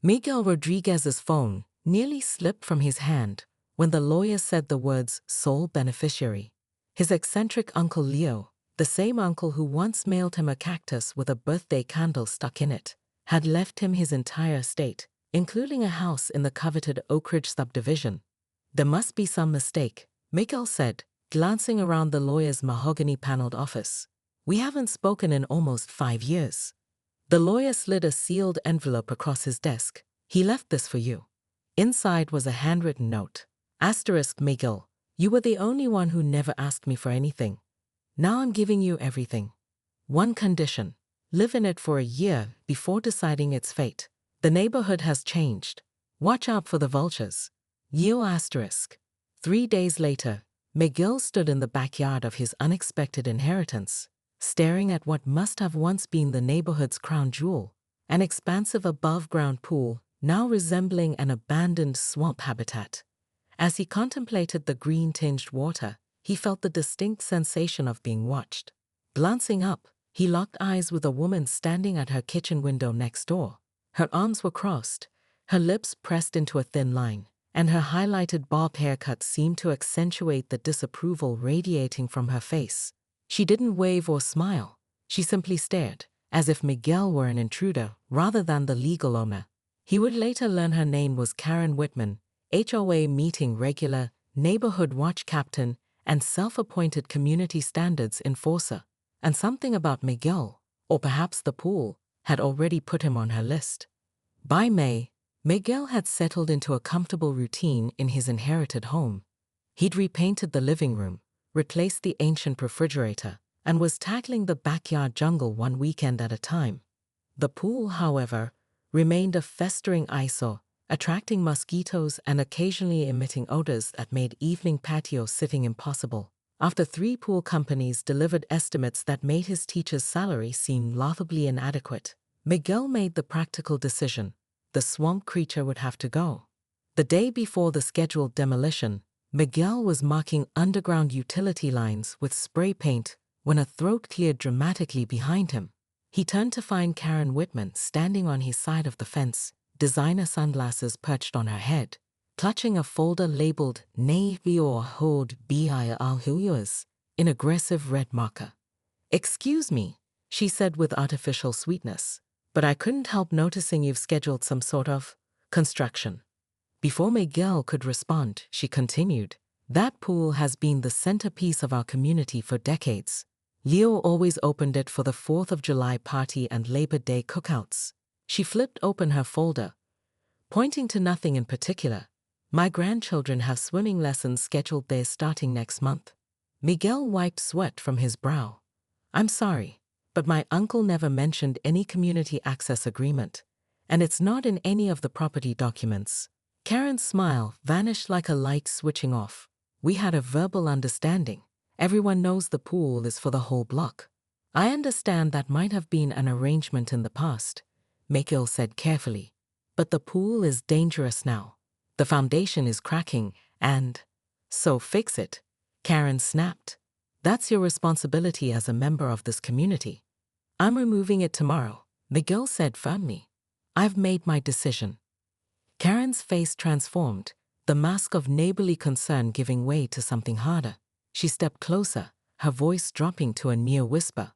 Miguel Rodriguez's phone nearly slipped from his hand when the lawyer said the words sole beneficiary. His eccentric Uncle Leo, the same uncle who once mailed him a cactus with a birthday candle stuck in it, had left him his entire estate, including a house in the coveted Oak Ridge subdivision. There must be some mistake, Miguel said, glancing around the lawyer's mahogany-paneled office. We haven't spoken in almost 5 years. The lawyer slid a sealed envelope across his desk. He left this for you. Inside was a handwritten note. Asterisk Miguel, you were the only one who never asked me for anything. Now I'm giving you everything. One condition. Live in it for a year before deciding its fate. The neighborhood has changed. Watch out for the vultures. Leo asterisk. 3 days later, Miguel stood in the backyard of his unexpected inheritance, staring at what must have once been the neighborhood's crown jewel, an expansive above-ground pool now resembling an abandoned swamp habitat. As he contemplated the green-tinged water, he felt the distinct sensation of being watched. Glancing up, he locked eyes with a woman standing at her kitchen window next door. Her arms were crossed, her lips pressed into a thin line, and her highlighted bob haircut seemed to accentuate the disapproval radiating from her face. She didn't wave or smile. She simply stared, as if Miguel were an intruder rather than the legal owner. He would later learn her name was Karen Whitman, HOA meeting regular, neighborhood watch captain, and self-appointed community standards enforcer. And something about Miguel, or perhaps the pool, had already put him on her list. By May, Miguel had settled into a comfortable routine in his inherited home. He'd repainted the living room, replaced the ancient refrigerator, and was tackling the backyard jungle one weekend at a time. The pool, however, remained a festering eyesore, attracting mosquitoes and occasionally emitting odors that made evening patio sitting impossible. After 3 pool companies delivered estimates that made his teacher's salary seem laughably inadequate, Miguel made the practical decision. The swamp creature would have to go. The day before the scheduled demolition, Miguel was marking underground utility lines with spray paint when a throat cleared dramatically behind him. He turned to find Karen Whitman standing on his side of the fence, designer sunglasses perched on her head, clutching a folder labeled Navy or Hode BIRHUS in aggressive red marker. "Excuse me," she said with artificial sweetness, "but I couldn't help noticing you've scheduled some sort of construction." Before Miguel could respond, she continued, "That pool has been the centerpiece of our community for decades. Leo always opened it for the 4th of July party and Labor Day cookouts." She flipped open her folder, pointing to nothing in particular. "My grandchildren have swimming lessons scheduled there starting next month." Miguel wiped sweat from his brow. "I'm sorry, but my uncle never mentioned any community access agreement, and it's not in any of the property documents." Karen's smile vanished like a light switching off. "We had a verbal understanding. Everyone knows the pool is for the whole block." "I understand that might have been an arrangement in the past," Miguel said carefully. "But the pool is dangerous now. The foundation is cracking and—" "So fix it," Karen snapped. "That's your responsibility as a member of this community." "I'm removing it tomorrow," Miguel said firmly. "I've made my decision." Karen's face transformed, the mask of neighborly concern giving way to something harder. She stepped closer, her voice dropping to a near whisper.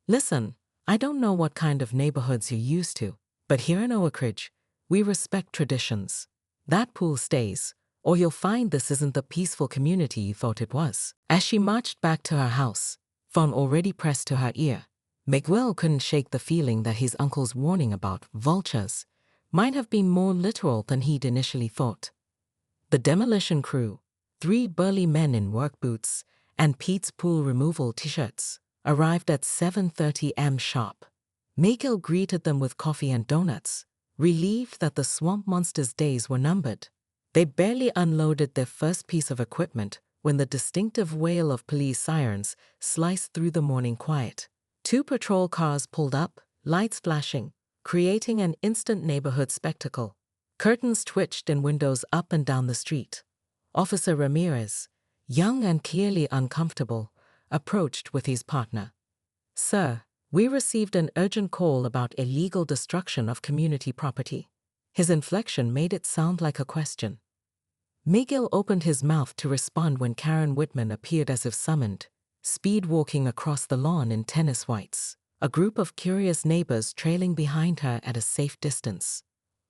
"Listen, I don't know what kind of neighborhoods you're used to, but here in Oak Ridge, we respect traditions. That pool stays, or you'll find this isn't the peaceful community you thought it was." As she marched back to her house, phone already pressed to her ear, Miguel couldn't shake the feeling that his uncle's warning about vultures might have been more literal than he'd initially thought. The demolition crew, 3 burly men in work boots and Pete's pool removal t-shirts, arrived at 7:30 am sharp. Miguel greeted them with coffee and donuts, relieved that the swamp monster's days were numbered. They barely unloaded their first piece of equipment when the distinctive wail of police sirens sliced through the morning quiet. 2 patrol cars pulled up, lights flashing, creating an instant neighborhood spectacle. Curtains twitched in windows up and down the street. Officer Ramirez, young and clearly uncomfortable, approached with his partner. "Sir, we received an urgent call about illegal destruction of community property." His inflection made it sound like a question. Miguel opened his mouth to respond when Karen Whitman appeared as if summoned, speed walking across the lawn in tennis whites, a group of curious neighbors trailing behind her at a safe distance.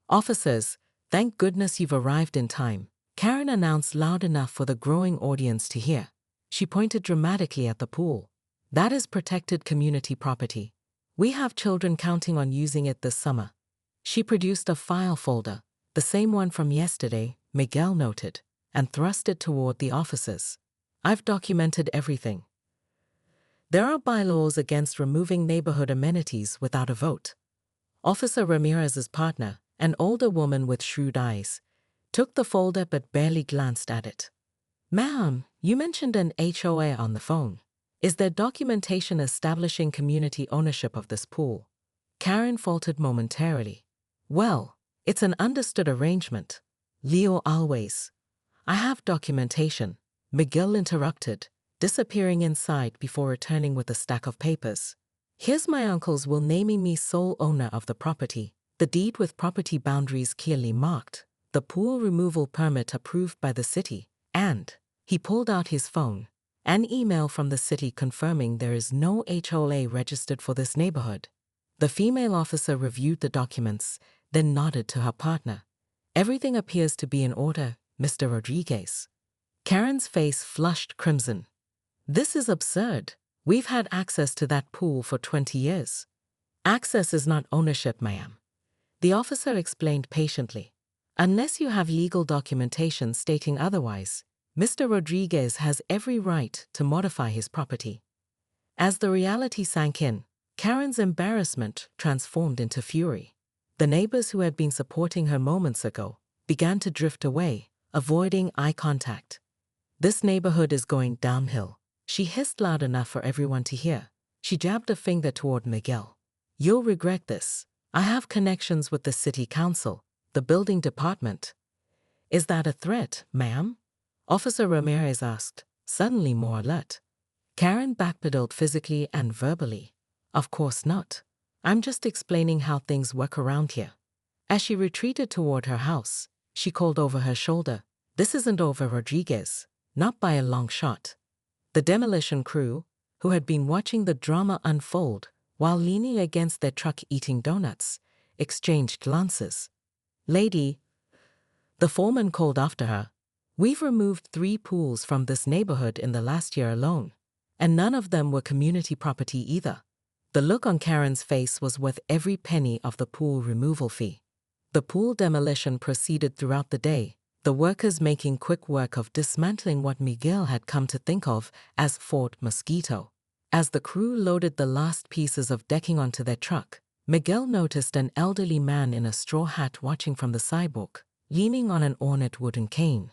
"Officers, thank goodness you've arrived in time," Karen announced loud enough for the growing audience to hear. She pointed dramatically at the pool. "That is protected community property. We have children counting on using it this summer." She produced a file folder, the same one from yesterday, Miguel noted, and thrust it toward the officers. "I've documented everything. There are bylaws against removing neighborhood amenities without a vote." Officer Ramirez's partner, an older woman with shrewd eyes, took the folder but barely glanced at it. "Ma'am, you mentioned an HOA on the phone. Is there documentation establishing community ownership of this pool?" Karen faltered momentarily. "Well, it's an understood arrangement. Leo always." "I have documentation," Miguel interrupted, disappearing inside before returning with a stack of papers. "Here's my uncle's will naming me sole owner of the property, the deed with property boundaries clearly marked, the pool removal permit approved by the city, and," he pulled out his phone, "an email from the city confirming there is no HOA registered for this neighborhood." The female officer reviewed the documents, then nodded to her partner. "Everything appears to be in order, Mr. Rodriguez." Karen's face flushed crimson. "This is absurd. We've had access to that pool for 20 years. "Access is not ownership, ma'am," the officer explained patiently. "Unless you have legal documentation stating otherwise, Mr. Rodriguez has every right to modify his property." As the reality sank in, Karen's embarrassment transformed into fury. The neighbors who had been supporting her moments ago began to drift away, avoiding eye contact. "This neighborhood is going downhill," she hissed loud enough for everyone to hear. She jabbed a finger toward Miguel. "You'll regret this. I have connections with the city council, the building department." "Is that a threat, ma'am?" Officer Ramirez asked, suddenly more alert. Karen backpedaled physically and verbally. "Of course not. I'm just explaining how things work around here." As she retreated toward her house, she called over her shoulder, "This isn't over, Rodriguez. Not by a long shot." The demolition crew, who had been watching the drama unfold while leaning against their truck eating donuts, exchanged glances. "Lady," the foreman called after her, "we've removed 3 pools from this neighborhood in the last year alone, and none of them were community property either." The look on Karen's face was worth every penny of the pool removal fee. The pool demolition proceeded throughout the day, the workers making quick work of dismantling what Miguel had come to think of as Fort Mosquito. As the crew loaded the last pieces of decking onto their truck, Miguel noticed an elderly man in a straw hat watching from the sidewalk, leaning on an ornate wooden cane.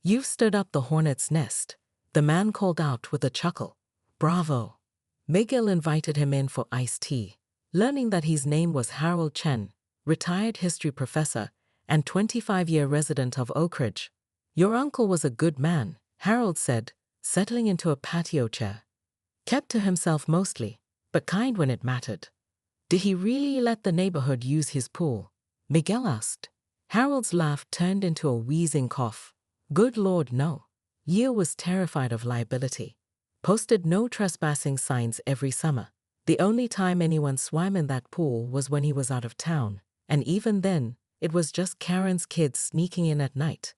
"You've stirred up the hornet's nest," the man called out with a chuckle. "Bravo." Miguel invited him in for iced tea, learning that his name was Harold Chen, retired history professor and 25-year resident of Oak Ridge. "Your uncle was a good man," Harold said, settling into a patio chair. "Kept to himself mostly, but kind when it mattered." "Did he really let the neighborhood use his pool?" Miguel asked. Harold's laugh turned into a wheezing cough. "Good Lord, no. Leo was terrified of liability. Posted no trespassing signs every summer. The only time anyone swam in that pool was when he was out of town, and even then, it was just Karen's kids sneaking in at night."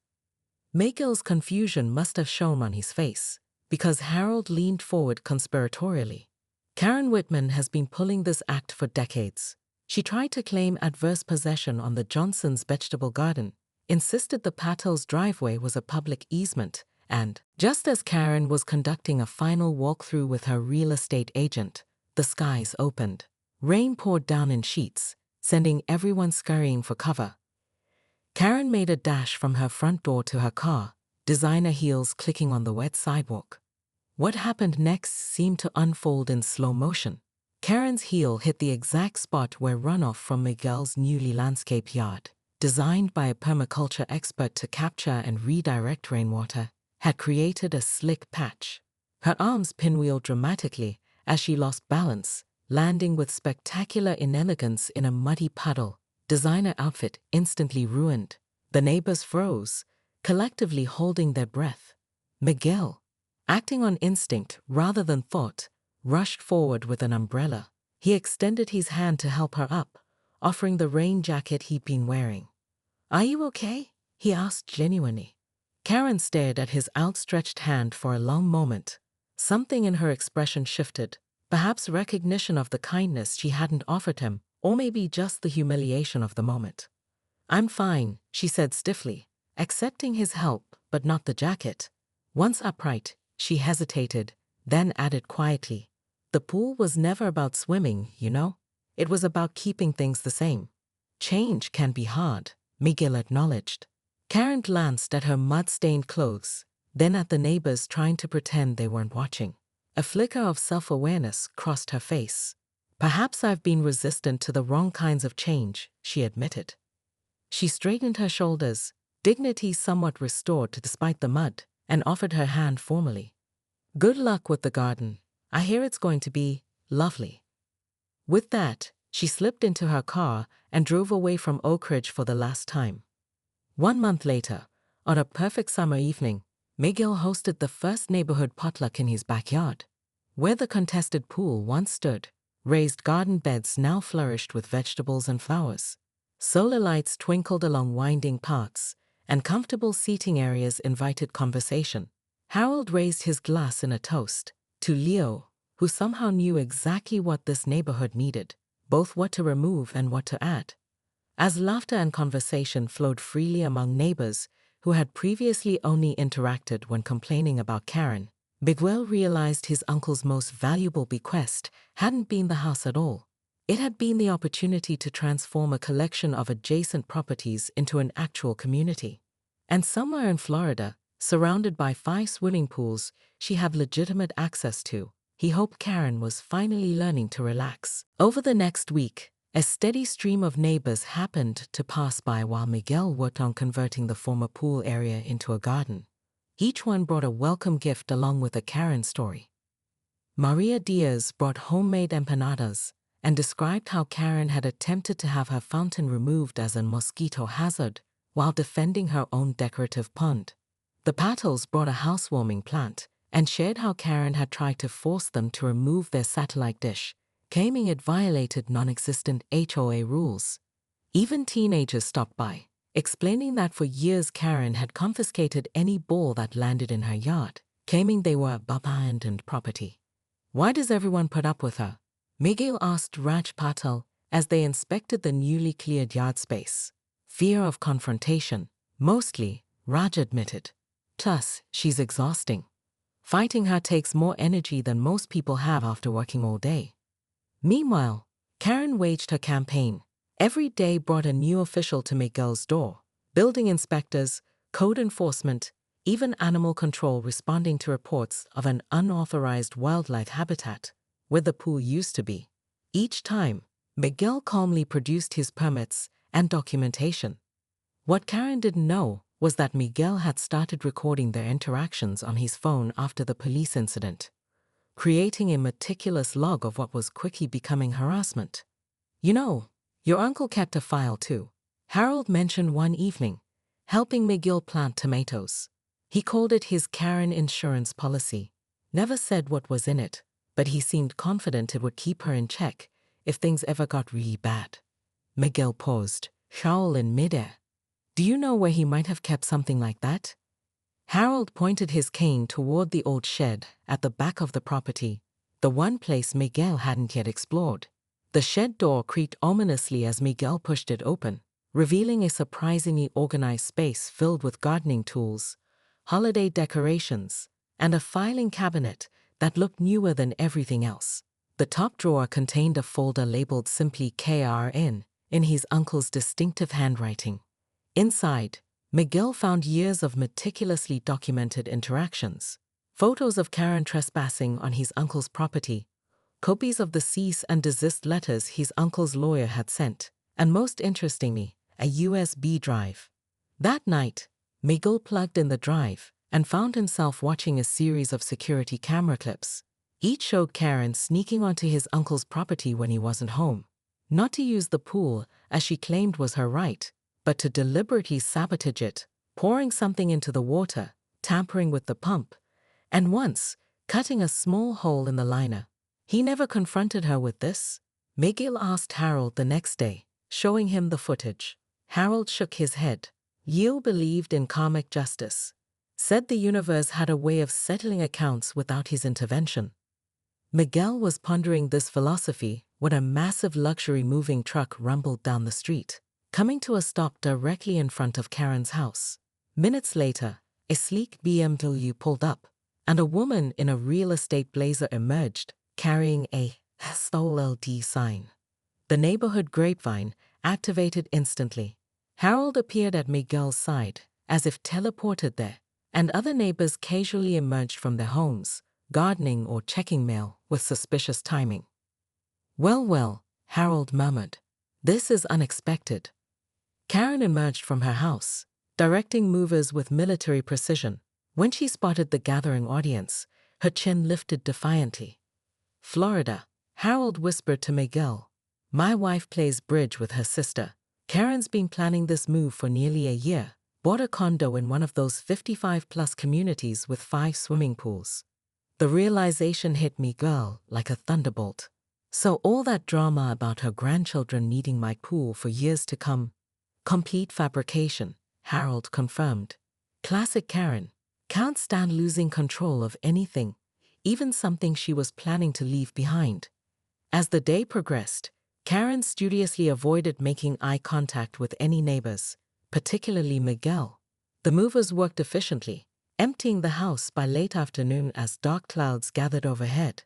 Miguel's confusion must have shown on his face, because Harold leaned forward conspiratorially. "Karen Whitman has been pulling this act for decades. She tried to claim adverse possession on the Johnsons' vegetable garden, insisted the Patels' driveway was a public easement, and, just as Karen was conducting a final walkthrough with her real estate agent, the skies opened. Rain poured down in sheets, sending everyone scurrying for cover. Karen made a dash from her front door to her car, designer heels clicking on the wet sidewalk. What happened next seemed to unfold in slow motion. Karen's heel hit the exact spot where runoff from Miguel's newly landscaped yard, designed by a permaculture expert to capture and redirect rainwater, had created a slick patch. Her arms pinwheeled dramatically as she lost balance, landing with spectacular inelegance in a muddy puddle, designer outfit instantly ruined. The neighbors froze, collectively holding their breath. Miguel, acting on instinct rather than thought, rushed forward with an umbrella. He extended his hand to help her up, offering the rain jacket he'd been wearing. "Are you okay?" he asked genuinely. Karen stared at his outstretched hand for a long moment. Something in her expression shifted, perhaps recognition of the kindness she hadn't offered him, or maybe just the humiliation of the moment. "I'm fine," she said stiffly, accepting his help but not the jacket. Once upright, she hesitated, then added quietly, "The pool was never about swimming, you know? It was about keeping things the same." "Change can be hard," Miguel acknowledged. Karen glanced at her mud-stained clothes, then at the neighbors trying to pretend they weren't watching. A flicker of self-awareness crossed her face. "Perhaps I've been resistant to the wrong kinds of change," she admitted. She straightened her shoulders, dignity somewhat restored despite the mud, and offered her hand formally. "Good luck with the garden. I hear it's going to be lovely." With that, she slipped into her car and drove away from Oak Ridge for the last time. 1 month later, on a perfect summer evening, Miguel hosted the first neighborhood potluck in his backyard. Where the contested pool once stood, raised garden beds now flourished with vegetables and flowers. Solar lights twinkled along winding paths, and comfortable seating areas invited conversation. Harold raised his glass in a toast to Leo, who somehow knew exactly what this neighborhood needed, both what to remove and what to add. As laughter and conversation flowed freely among neighbors who had previously only interacted when complaining about Karen, Miguel realized his uncle's most valuable bequest hadn't been the house at all. It had been the opportunity to transform a collection of adjacent properties into an actual community. And somewhere in Florida, surrounded by 5 swimming pools she had legitimate access to, he hoped Karen was finally learning to relax. Over the next week, a steady stream of neighbors happened to pass by while Miguel worked on converting the former pool area into a garden. Each one brought a welcome gift along with a Karen story. Maria Diaz brought homemade empanadas and described how Karen had attempted to have her fountain removed as a mosquito hazard while defending her own decorative pond. The Patels brought a housewarming plant and shared how Karen had tried to force them to remove their satellite dish, claiming it violated non-existent HOA rules. Even teenagers stopped by, explaining that for years Karen had confiscated any ball that landed in her yard, claiming they were abandoned property. "Why does everyone put up with her?" Miguel asked Raj Patel as they inspected the newly cleared yard space. "Fear of confrontation, mostly," Raj admitted. "Plus, she's exhausting. Fighting her takes more energy than most people have after working all day." Meanwhile, Karen waged her campaign. Every day brought a new official to Miguel's door: building inspectors, code enforcement, even animal control responding to reports of an unauthorized wildlife habitat where the pool used to be. Each time, Miguel calmly produced his permits and documentation. What Karen didn't know was that Miguel had started recording their interactions on his phone after the police incident, creating a meticulous log of what was quickly becoming harassment. "You know, your uncle kept a file too," Harold mentioned one evening, helping Miguel plant tomatoes. He called it his Karen insurance policy. Never said what was in it, but he seemed confident it would keep her in check if things ever got really bad. Miguel paused, scowl in midair. "Do you know where he might have kept something like that?" Harold pointed his cane toward the old shed at the back of the property, the one place Miguel hadn't yet explored. The shed door creaked ominously as Miguel pushed it open, revealing a surprisingly organized space filled with gardening tools, holiday decorations, and a filing cabinet that looked newer than everything else. The top drawer contained a folder labeled simply KRN in his uncle's distinctive handwriting. Inside, Miguel found years of meticulously documented interactions, photos of Karen trespassing on his uncle's property, copies of the cease and desist letters his uncle's lawyer had sent, and most interestingly, a USB drive. That night, Miguel plugged in the drive and found himself watching a series of security camera clips. Each showed Karen sneaking onto his uncle's property when he wasn't home, not to use the pool, as she claimed was her right, but to deliberately sabotage it, pouring something into the water, tampering with the pump, and once, cutting a small hole in the liner. He never confronted her with this? Miguel asked Harold the next day, showing him the footage. Harold shook his head. Yale believed in karmic justice, said the universe had a way of settling accounts without his intervention. Miguel was pondering this philosophy when a massive luxury moving truck rumbled down the street, coming to a stop directly in front of Karen's house. Minutes later, a sleek BMW pulled up, and a woman in a real estate blazer emerged, carrying a SOLD sign. The neighborhood grapevine activated instantly. Harold appeared at Miguel's side, as if teleported there, and other neighbors casually emerged from their homes, gardening or checking mail with suspicious timing. Well, Harold murmured. This is unexpected. Karen emerged from her house, directing movers with military precision. When she spotted the gathering audience, her chin lifted defiantly. Florida, Harold whispered to Miguel. My wife plays bridge with her sister. Karen's been planning this move for nearly a year, bought a condo in one of those 55-plus communities with 5 swimming pools. The realization hit Miguel like a thunderbolt. So all that drama about her grandchildren needing my pool for years to come? Complete fabrication, Harold confirmed. Classic Karen. Can't stand losing control of anything, even something she was planning to leave behind. As the day progressed, Karen studiously avoided making eye contact with any neighbors, particularly Miguel. The movers worked efficiently, emptying the house by late afternoon as dark clouds gathered overhead.